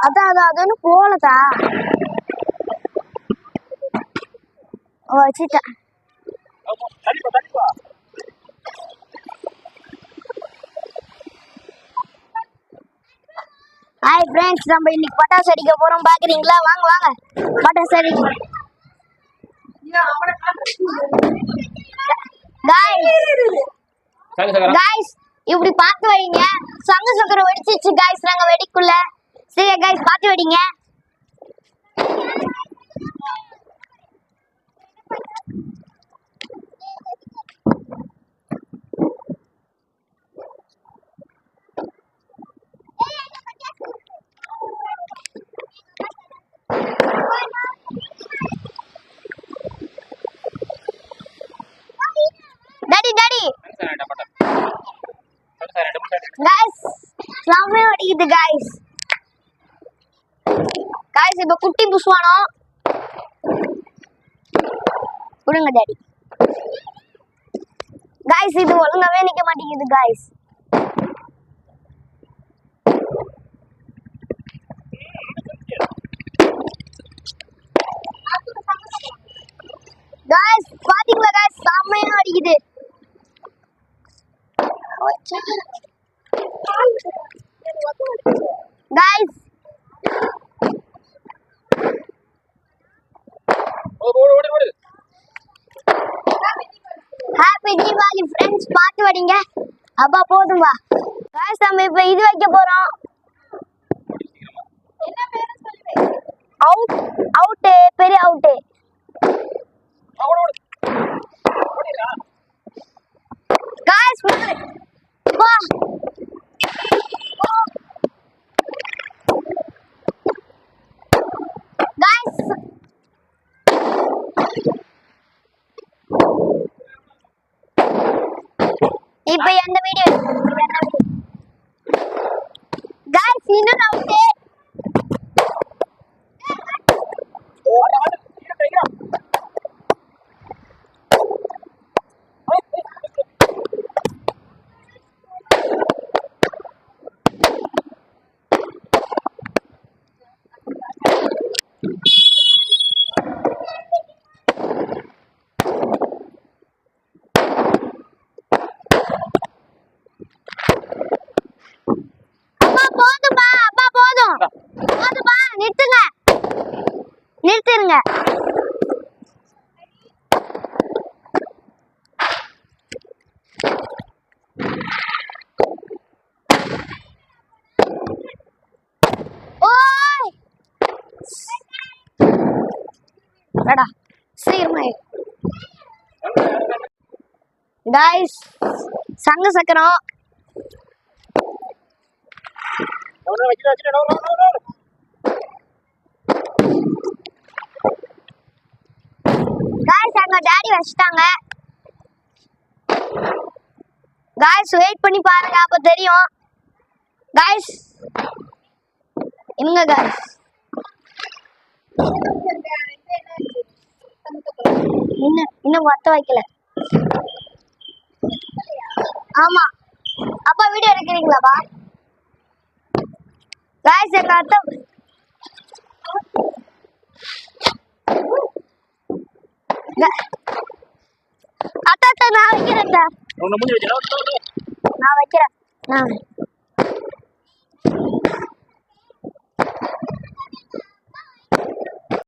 அதான் அது போலதா வச்சுட்டேன். ஹாய் ஃப்ரெண்ட்ஸ், நம்ம இன்னைக்கு பட்டாசு அடிக்க போறோம். பாக்குறீங்களா? வாங்க வாங்க பட்டாசு அடிக்க. गाइस இப்படி பாத்து வைங்க. சங்க சக்கரம் வெடிச்சிச்சு गाइस. நாங்க வெடிக்குள்ள சரி गाइस பாத்து வெடிங்க. गाइस सामने அடிக்குது गाइस. गाइस இப்ப குட்டி புஷ்வானோ குடுங்க டாடி. गाइस இது ஒழுங்காவே நிக்க மாட்டேங்குது गाइस. गाइस பாத்தீங்களா गाइस சாமையா அடிக்குது. Guys happy Deepavali friends. பாத்து வடிங்க. அப்பா போதும் வா. गाइस நம்ம இப்ப இது வைக்க போறோம். என்ன பேரு சொல்லுங்க. அவுட் பெரிய அவுட். गाइस வா. गाइस இப்ப இந்த வீடியோ गाइस இன்னும் அவுட். நிறுத்துங்க. ஓய் அடடா சீக்கிரமா. गाइस சங்க சக்கரம் गाइस அங்க டாடி வச்சிட்டாங்க. गाइस வெயிட் பண்ணி பாருங்க, அப்ப தெரியும். गाइस எங்க गाइस இன்னும் வத்த வைக்கல. ஆமா அப்பா வீடியோ எடுக்கிறீங்களாப்பா? गाइस எங்க அத்தை நான் வைக்கிறேன். நான் வைக்கிறேன்.